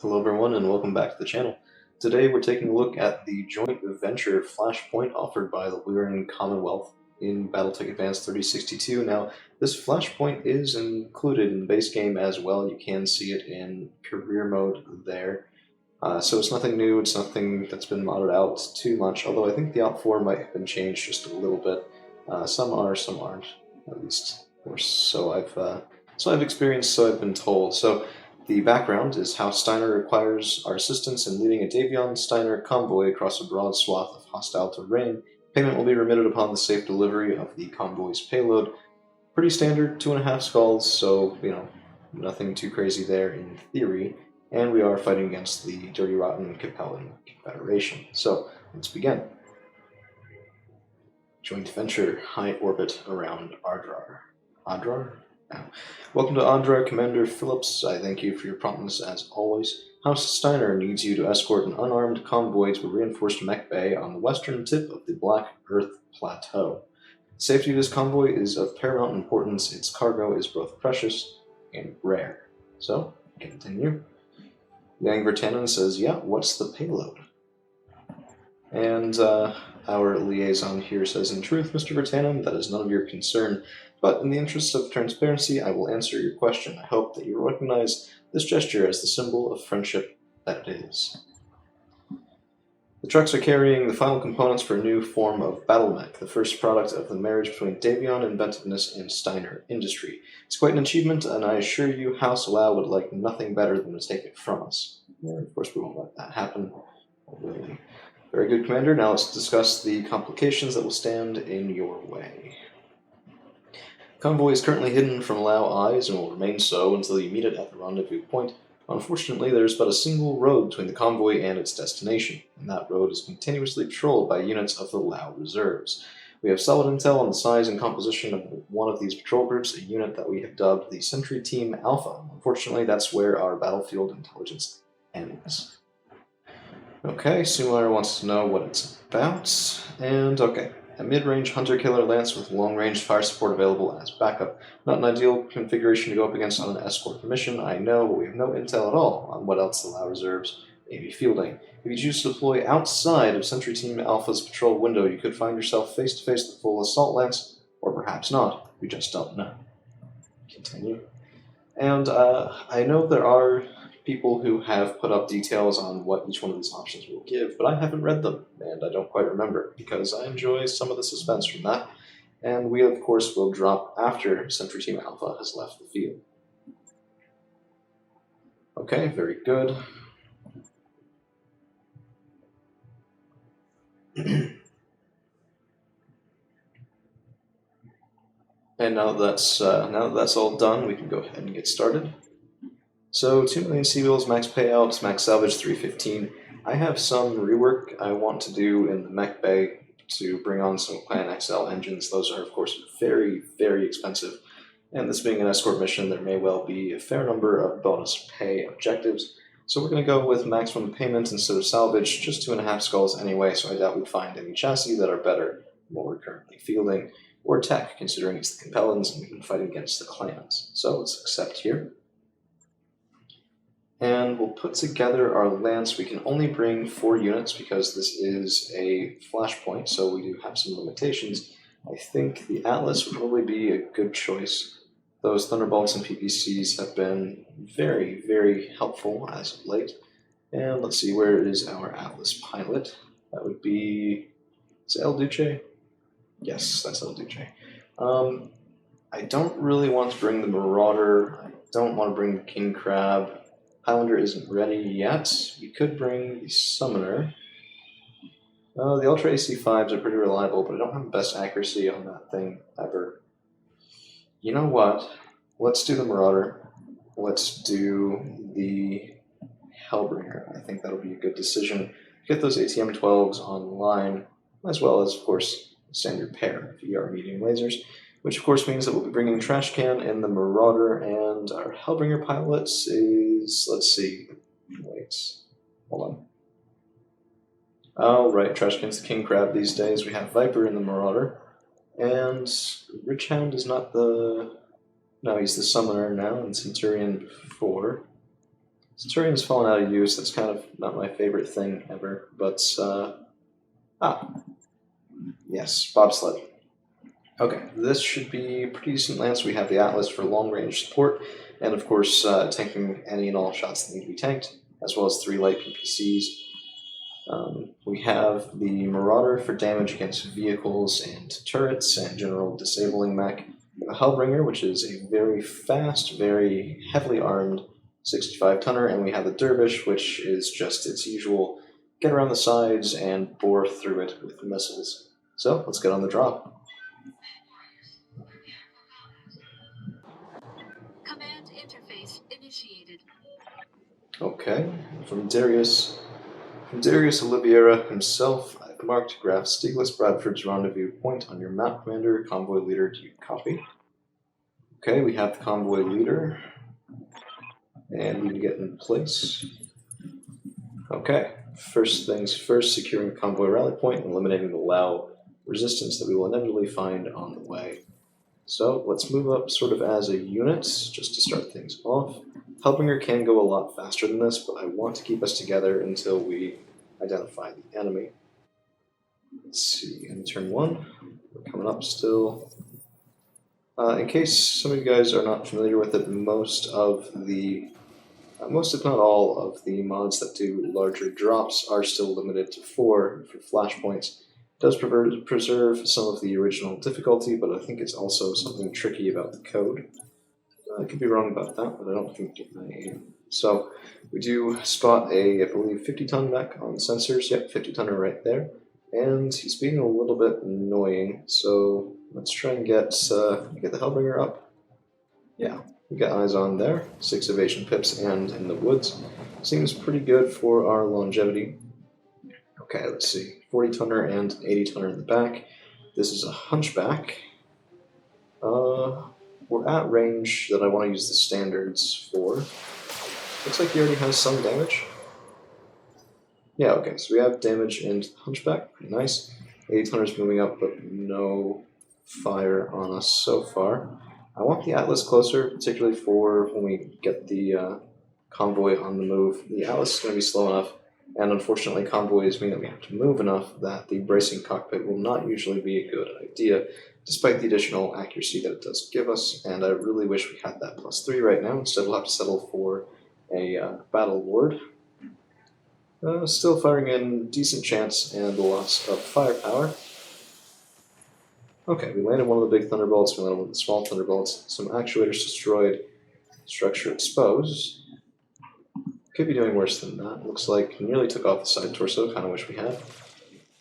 Hello everyone and welcome back to the channel. Today we're taking a look at the joint venture Flashpoint offered by the Lyran Commonwealth in Battletech Advanced 3062. Now, this Flashpoint is included in the base game as well. You can see it in career mode there. So it's nothing new, it's nothing that's been modded out too much, although I think the Op4 might have been changed just a little bit. Some are, some aren't, at least. Or so I've experienced, so I've been told. So the background is how Steiner requires our assistance in leading a Davion Steiner convoy across a broad swath of hostile terrain. Payment will be remitted upon the safe delivery of the convoy's payload. Pretty standard, 2.5 skulls, so, nothing too crazy there in theory. And we are fighting against the Dirty Rotten Capellan Confederation. So, let's begin. Joint venture, high orbit around Ardrar. Ardrar? Welcome to Andra, Commander Phillips. I thank you for your promptness as always. House Steiner needs you to escort an unarmed convoy to a reinforced mech bay on the western tip of the Black Earth Plateau. The safety of this convoy is of paramount importance. Its cargo is both precious and rare. So, continue. Yang Vertanen says, yeah, what's the payload? And our liaison here says, in truth, Mr. Vertanen, that is none of your concern. But in the interest of transparency, I will answer your question. I hope that you recognize this gesture as the symbol of friendship that it is. The trucks are carrying the final components for a new form of battle mech, the first product of the marriage between Davion inventiveness and Steiner industry. It's quite an achievement, and I assure you House Lao would like nothing better than to take it from us. And of course, we won't let that happen. Really. Very good, Commander. Now let's discuss the complications that will stand in your way. Convoy is currently hidden from Lao eyes and will remain so until you meet it at the rendezvous point. Unfortunately, there is but a single road between the convoy and its destination, and that road is continuously patrolled by units of the Lao reserves. We have solid intel on the size and composition of one of these patrol groups, a unit that we have dubbed the Sentry Team Alpha. Unfortunately, that's where our battlefield intelligence ends. Okay, Simulator wants to know what it's about, and okay. A mid-range hunter-killer lance with long-range fire support available as backup. Not an ideal configuration to go up against on an escort mission, I know, but we have no intel at all on what else the Lao reserves may be fielding. If you choose to deploy outside of Sentry Team Alpha's patrol window, you could find yourself face-to-face with the full assault lance, or perhaps not. We just don't know. Continue. And I know there are people who have put up details on what each one of these options will give, but I haven't read them, and I don't quite remember, because I enjoy some of the suspense from that, and we, of course, will drop after Sentry Team Alpha has left the field. Okay, very good. And now that that's all done, we can go ahead and get started. So 2 million Seawheels, max payouts, max salvage 315. I have some rework I want to do in the mech bay to bring on some Clan XL engines. Those are, of course, very, very expensive. And this being an escort mission, there may well be a fair number of bonus pay objectives. So we're going to go with maximum payment instead of salvage, just 2.5 skulls anyway, so I doubt we'd find any chassis that are better than what we're currently fielding, or tech, considering it's the Capellans and we can fight against the clans. So let's accept here. And we'll put together our lance. We can only bring 4 units because this is a flashpoint, so we do have some limitations. I think the Atlas would probably be a good choice. Those Thunderbolts and PPCs have been very, very helpful as of late. And let's see, where is our Atlas pilot? That would be... is it El Duce? Yes, that's El Duce. I don't really want to bring the Marauder. I don't want to bring the King Crab. Highlander isn't ready yet. We could bring the Summoner. The Ultra AC5s are pretty reliable, but I don't have the best accuracy on that thing ever. You know what? Let's do the Marauder. Let's do the Hellbringer. I think that'll be a good decision. Get those ATM-12s online, as well as, of course, standard pair VR medium lasers, which of course means that we'll be bringing Trash Can and the Marauder, and our Hellbringer pilots is, let's see, wait, hold on. Oh, right, Trash Can's the King Crab these days. We have Viper in the Marauder, and Rich Hound is not the, no, he's the Summoner now, and Centurion before. Centurion's fallen out of use. That's kind of not my favorite thing ever, but yes, bobsled. Okay, this should be pretty decent lance. We have the Atlas for long-range support, and of course, tanking any and all shots that need to be tanked, as well as 3 light PPCs. We have the Marauder for damage against vehicles and turrets and general disabling mech. The Hellbringer, which is a very fast, very heavily armed 65-tonner, and we have the Dervish, which is just its usual get around the sides and bore through it with missiles. So, let's get on the drop. Command interface initiated. Okay, from Darius Oliveira himself, I've marked Graf Stieglitz Bradford's rendezvous point on your map, Commander. Convoy leader, do you copy? Okay, we have the convoy leader, and we need to get in place. Okay, first things first, securing the convoy rally point and eliminating the Lao resistance that we will inevitably find on the way. So let's move up sort of as a unit, just to start things off. Hellbringer can go a lot faster than this, but I want to keep us together until we identify the enemy. Let's see, in turn 1, we're coming up still. In case some of you guys are not familiar with it, most if not all of the mods that do larger drops are still limited to 4 for Flashpoints. It does preserve some of the original difficulty, but I think it's also something tricky about the code. I could be wrong about that, but I don't think I am. So we do spot a, I believe, 50-ton mech on sensors. Yep, 50-tonner right there. And he's being a little bit annoying, so let's try and get the Hellbringer up. Yeah, we got eyes on there. 6 evasion pips and in the woods. Seems pretty good for our longevity. Okay, let's see. 40-tonner and 80-tonner in the back. This is a hunchback. We're at range that I want to use the standards for. Looks like he already has some damage. Yeah, okay, so we have damage into the hunchback. Pretty nice. 80-tonner's moving up, but no fire on us so far. I want the Atlas closer, particularly for when we get the convoy on the move. The Atlas is going to be slow enough, and unfortunately convoys mean that we have to move enough that the bracing cockpit will not usually be a good idea, despite the additional accuracy that it does give us, and I really wish we had that +3 right now. Instead we'll have to settle for a battle ward. Still firing in, decent chance, and the loss of firepower. Okay, we landed one of the big thunderbolts, we landed one of the small thunderbolts, some actuators destroyed, structure exposed. Could be doing worse than that. Looks like nearly took off the side torso, kind of wish we had.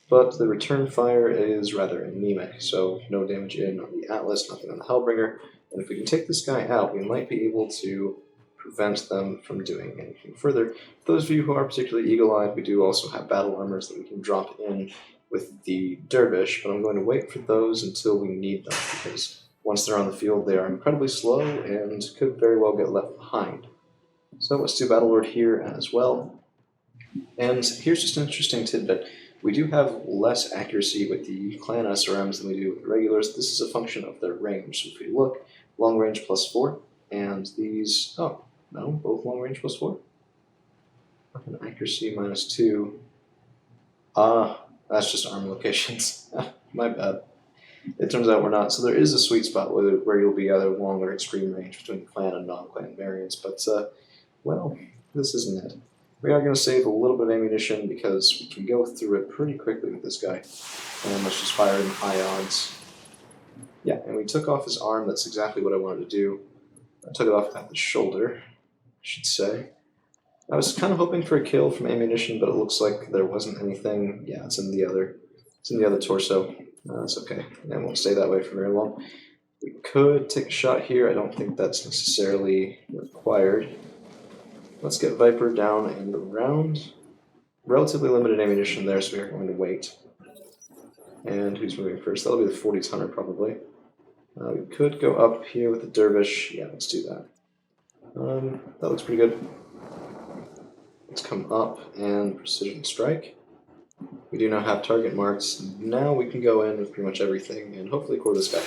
But the return fire is rather anemic, so no damage in on the Atlas, nothing on the Hellbringer. And if we can take this guy out, we might be able to prevent them from doing anything further. For those of you who are particularly eagle-eyed, we do also have battle armors that we can drop in with the Dervish, but I'm going to wait for those until we need them, because once they're on the field, they are incredibly slow and could very well get left behind. So let's do Battle Lord here as well. And here's just an interesting tidbit. We do have less accuracy with the clan SRMs than we do with the regulars. This is a function of their range. So if we look, long range +4, and these, oh, no, both long range +4. And accuracy -2. That's just arm locations. My bad. It turns out we're not. So there is a sweet spot where you'll be either long or extreme range between clan and non-clan variants, but, well, this isn't it. We are going to save a little bit of ammunition because we can go through it pretty quickly with this guy. And let's just fire in high odds. Yeah, and we took off his arm. That's exactly what I wanted to do. I took it off at the shoulder, I should say. I was kind of hoping for a kill from ammunition, but it looks like there wasn't anything. Yeah, it's in the other torso. That's okay. It won't stay that way for very long. We could take a shot here. I don't think that's necessarily required. Let's get Viper down and around. Relatively limited ammunition there, so we are going to wait. And who's moving first? That'll be the 40-tonner probably. We could go up here with the Dervish. Yeah, let's do that. That looks pretty good. Let's come up and precision strike. We do now have target marks. Now we can go in with pretty much everything and hopefully core this guy.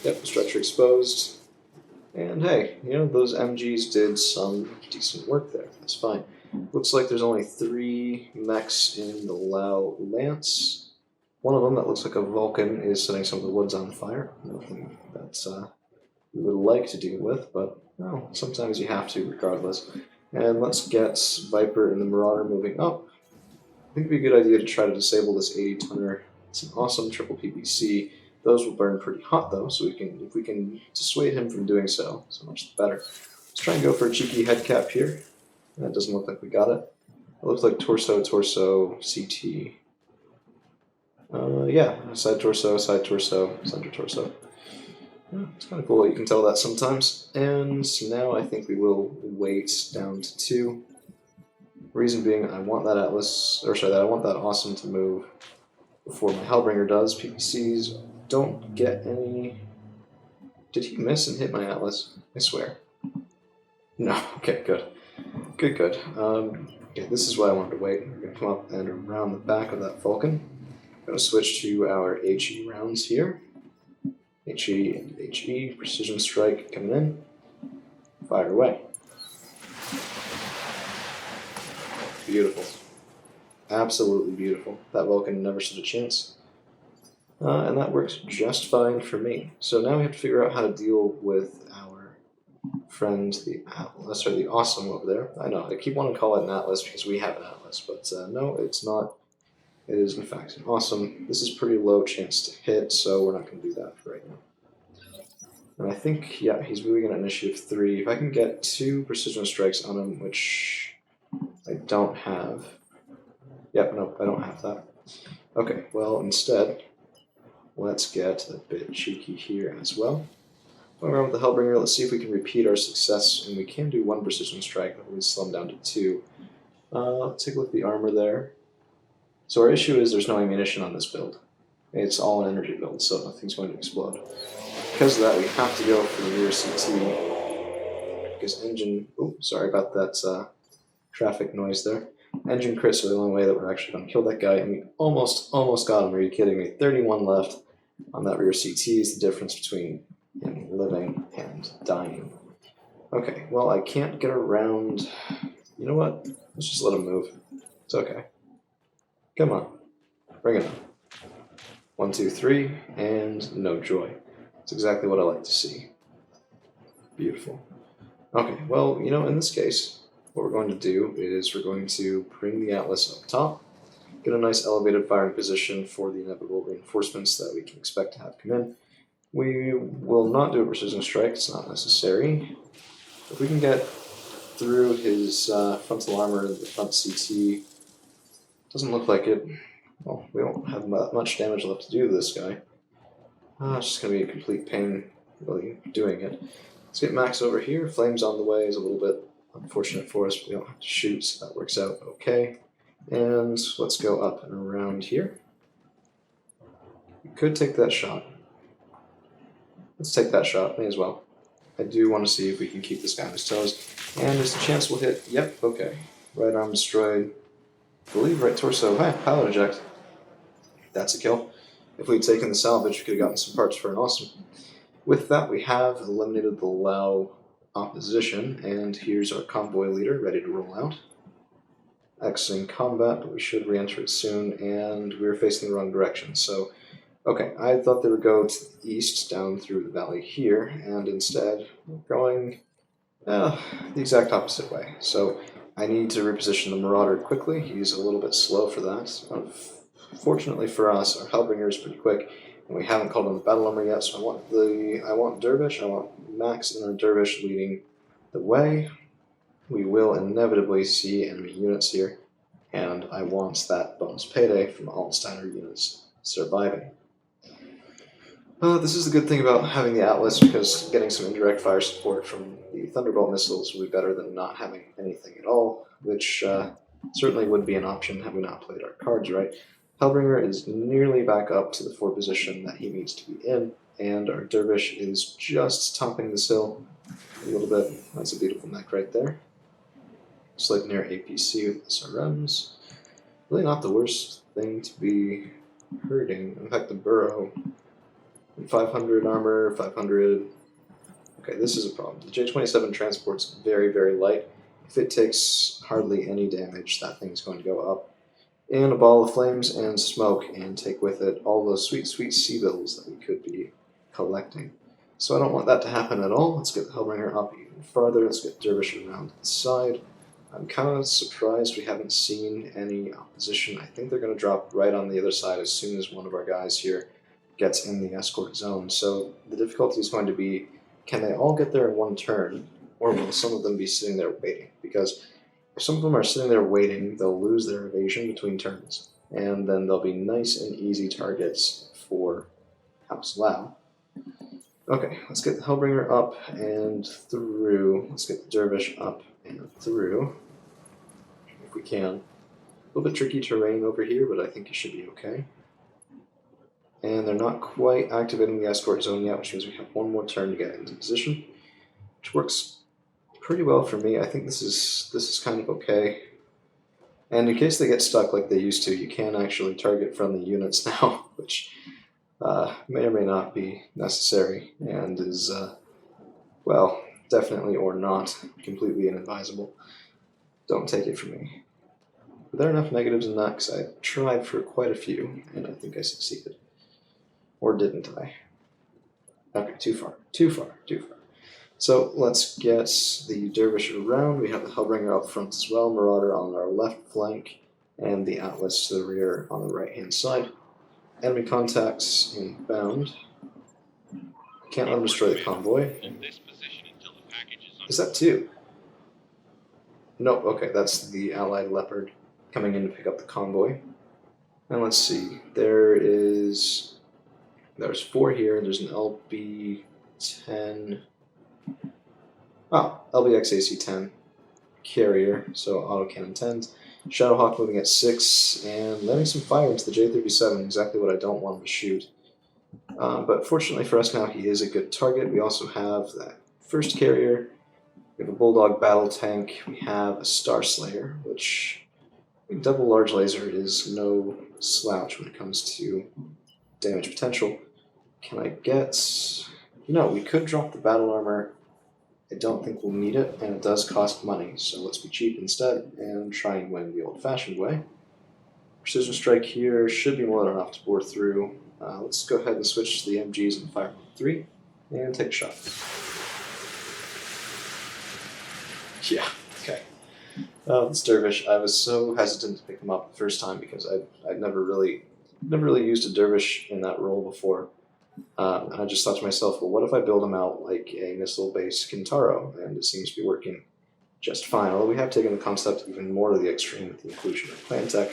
Yep, structure exposed. And hey, you know, those MGs did some decent work there. That's fine. Looks like there's only 3 mechs in the Lao Lance. One of them that looks like a Vulcan is setting some of the woods on fire. Nothing that's we would like to deal with, but well, sometimes you have to regardless. And let's get Viper and the Marauder moving up. I think it'd be a good idea to try to disable this 80 tonner. It's an awesome triple PPC. Those will burn pretty hot though, so if we can dissuade him from doing so, so much the better. Let's try and go for a cheeky head cap here. That doesn't look like we got it. It looks like torso, CT. Yeah, side torso, center torso. Yeah, it's kind of cool. You can tell that sometimes. And now I think we will wait down to 2. Reason being, I want that I want that Awesome to move before my Hellbringer does. PPCs don't get any. Did he miss and hit my Atlas? I swear. No. Okay, good. Good. Okay, this is why I wanted to wait. We're going to come up and around the back of that Falcon. I'm going to switch to our HE rounds here. HE and HE, precision strike coming in. Fire away. Beautiful. Absolutely beautiful. That Vulcan never stood a chance. And that works just fine for me. So now we have to figure out how to deal with our friend, the Awesome over there. I know, I keep wanting to call it an Atlas because we have an Atlas, but no, it's not. It is, in fact, an Awesome. This is pretty low chance to hit, so we're not going to do that right now. And I think, yeah, he's moving in initiative 3. If I can get 2 precision strikes on him, which I don't have. Yep, no, I don't have that. Okay, well, instead, let's get a bit cheeky here as well. Going around with the Hellbringer, let's see if we can repeat our success, and we can do 1 precision strike, but we slow him down to 2. Let's take a look at the armor there. So our issue is there's no ammunition on this build. It's all an energy build, so nothing's going to explode. Because of that, we have to go for the rear CT. Because engine... Oh, sorry about that traffic noise there. Engine crits are the only way that we're actually going to kill that guy, and we almost got him. Are you kidding me? 31 left on that rear CT is the difference between him living and dying. Okay, well, I can't get around... You know what? Let's just let him move. It's okay. Come on. Bring it on. 1, 2, 3, and no joy. That's exactly what I like to see. Beautiful. Okay, well, you know, in this case, what we're going to do is we're going to bring the Atlas up top, get a nice elevated firing position for the inevitable reinforcements that we can expect to have come in. We will not do a precision strike, it's not necessary. If we can get through his frontal armor, the front CT, doesn't look like it. Well, we don't have much damage left to do to this guy. It's just going to be a complete pain, really, doing it. Let's get Max over here. Flames on the way is a little bit unfortunate for us, but we don't have to shoot, so that works out okay. And let's go up and around here. We could take that shot. Let's take that shot, may as well. I do want to see if we can keep this guy on his toes. And there's a chance we'll hit. Yep, okay. Right arm destroyed. I believe right torso. Hi, pilot eject. That's a kill. If we'd taken the salvage, we could have gotten some parts for an Awesome. With that, we have eliminated the Lao opposition, and here's our convoy leader ready to roll out. Exiting combat, but we should re-enter it soon, and we're facing the wrong direction. So, okay, I thought they would go to the east, down through the valley here, and instead we're going the exact opposite way. So I need to reposition the Marauder quickly. He's a little bit slow for that. Fortunately for us, our Hellbringer is pretty quick, and we haven't called on the battle armor yet. So I want Dervish, I want Max and our Dervish leading the way. We will inevitably see enemy units here, and I want that bonus payday from all Steiner units surviving. This is the good thing about having the Atlas, because getting some indirect fire support from the Thunderbolt missiles will be better than not having anything at all, which certainly would be an option had we not played our cards right. Hellbringer is nearly back up to the 4 position that he needs to be in, and our Dervish is just topping this hill a little bit. That's a beautiful mech right there. Slip near APC with SRMs. Really not the worst thing to be hurting. In fact, the Burrow, 500 armor, 500, Okay, this is a problem. The J-27 transport's very, very light. If it takes hardly any damage, that thing's going to go up in a ball of flames and smoke and take with it all those sweet, sweet sea bills that we could be collecting. So I don't want that to happen at all. Let's get the Hellbringer up even farther. Let's get Dervish around to the side. I'm kind of surprised we haven't seen any opposition. I think they're going to drop right on the other side as soon as one of our guys here gets in the escort zone. So the difficulty is going to be, can they all get there in one turn, or will some of them be sitting there waiting? Because if some of them are sitting there waiting, they'll lose their evasion between turns, and then they'll be nice and easy targets for House Lao. Okay, let's get the Hellbringer up and through. Let's get the Dervish up and through, if we can. A little bit tricky terrain over here, but I think it should be okay. And they're not quite activating the escort zone yet, which means we have one more turn to get into position, which works pretty well for me. I think this is kind of okay. And in case they get stuck like they used to, you can actually target friendly units now, which may or may not be necessary and is, well, definitely or not completely inadvisable. Don't take it from me. But there are enough negatives in that because I tried for quite a few, and I think I succeeded. Or didn't I? Okay, too far. So let's get the Dervish around. We have the Hellbringer up front as well, Marauder on our left flank, and the Atlas to the rear on the right-hand side. Enemy contacts inbound. Can't let them destroy the convoy. Is that two? Nope, okay, that's the Allied Leopard coming in to pick up the convoy. And let's see, there's 4 here, there's an LB-10, LBX AC-10 carrier, so autocannon 10s. Shadowhawk moving at 6 and letting some fire into the J-37, exactly what I don't want him to shoot. But fortunately for us now, he is a good target. We also have that first carrier, we have a Bulldog battle tank, we have a Star Slayer, which double large laser is no slouch when it comes to damage potential. Can I get... No, we could drop the battle armor. I don't think we'll need it, and it does cost money, so let's be cheap instead and try and win the old-fashioned way. Precision strike here should be more than enough to bore through. Let's go ahead and switch to the MGs and fire 3 and take a shot. Yeah, okay. This Dervish, I was so hesitant to pick him up the first time because I'd never really used a Dervish in that role before. And I just thought to myself, well, what if I build him out like a missile-based Kintaro? And it seems to be working just fine. Although we have taken the concept even more to the extreme with the inclusion of Plan Tech.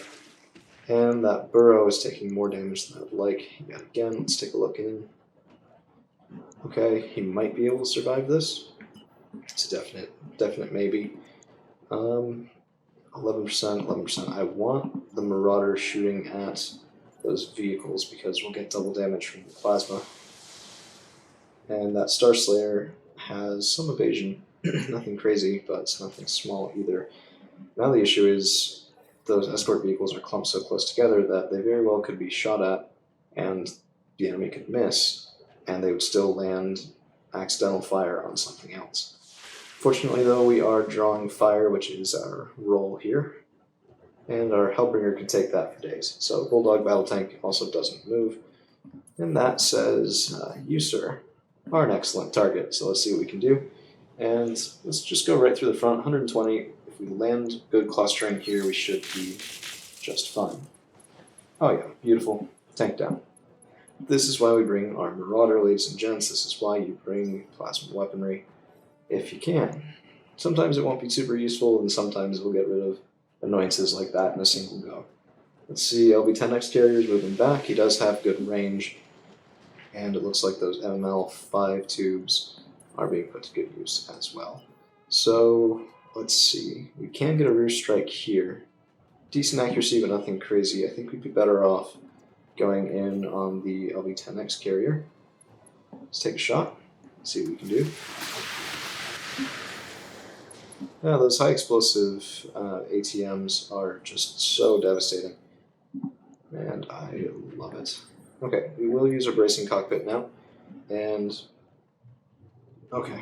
And that Burrow is taking more damage than I would like. Yet again, let's take a look in. Okay, he might be able to survive this. It's a definite maybe. 11%. I want the Marauder shooting at those vehicles because we'll get double damage from the plasma. And that Star Slayer has some evasion. Nothing crazy, but it's nothing small either. Now the issue is those escort vehicles are clumped so close together that they very well could be shot at and the enemy could miss, and they would still land accidental fire on something else. Fortunately, though, we are drawing fire, which is our role here, and our Hellbringer can take that for days. So Bulldog Battle Tank also doesn't move, and that says, you, sir, are an excellent target, so let's see what we can do. And let's just go right through the front, 120. If we land good clustering here, we should be just fine. Oh yeah, beautiful. Tank down. This is why we bring our Marauder, ladies and gents. This is why you bring plasma weaponry, if you can. Sometimes it won't be super useful, and sometimes we'll get rid of annoyances like that in a single go. Let's see, LB-10X carrier's moving back. He does have good range, and it looks like those MML-5 tubes are being put to good use as well. So let's see, we can get a rear strike here. Decent accuracy, but nothing crazy. I think we'd be better off going in on the LB-10X carrier. Let's take a shot, see what we can do. Yeah, those high explosive ATMs are just so devastating, and I love it. Okay, we will use our bracing cockpit now, and Okay.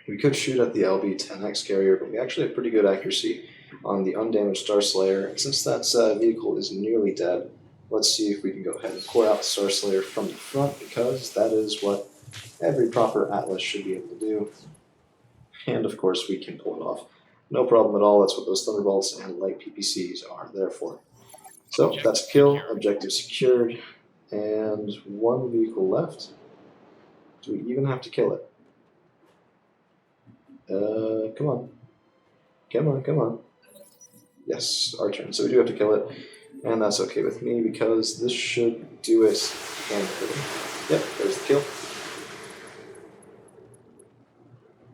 We could shoot at the LB-10X carrier, but we actually have pretty good accuracy on the undamaged Star Slayer. And since that vehicle is nearly dead, let's see if we can go ahead and pour out the Star Slayer from the front, because that is what every proper Atlas should be able to do. And of course, we can pull it off. No problem at all. That's what those Thunderbolts and light PPCs are there for. So that's a kill, objective secured, and one vehicle left. Do we even have to kill it? Come on. Come on, come on. Yes, our turn. So we do have to kill it, and that's okay with me because this should do it handily. Yep, there's the kill.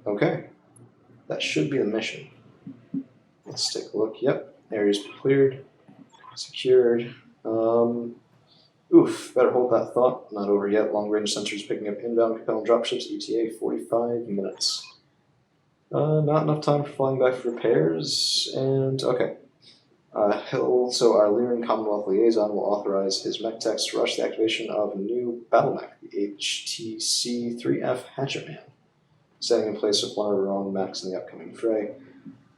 Okay, that should be the mission. Let's take a look. Yep, area's cleared, secured. Oof, better hold that thought. Not over yet. Long range sensors picking up inbound Capella dropships. ETA 45 minutes. Not enough time for flying back for repairs, and okay. So our Lyran Commonwealth liaison will authorize his mech techs to rush the activation of a new battle mech, the HTC-3F Hatchetman, standing in place of one of our own mechs in the upcoming fray.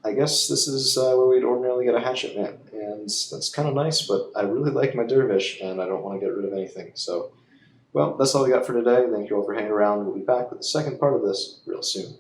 I guess this is where we'd ordinarily get a Hatchetman, and that's kind of nice, but I really like my Dervish, and I don't want to get rid of anything. So, well, that's all we got for today. Thank you all for hanging around. We'll be back with the second part of this real soon.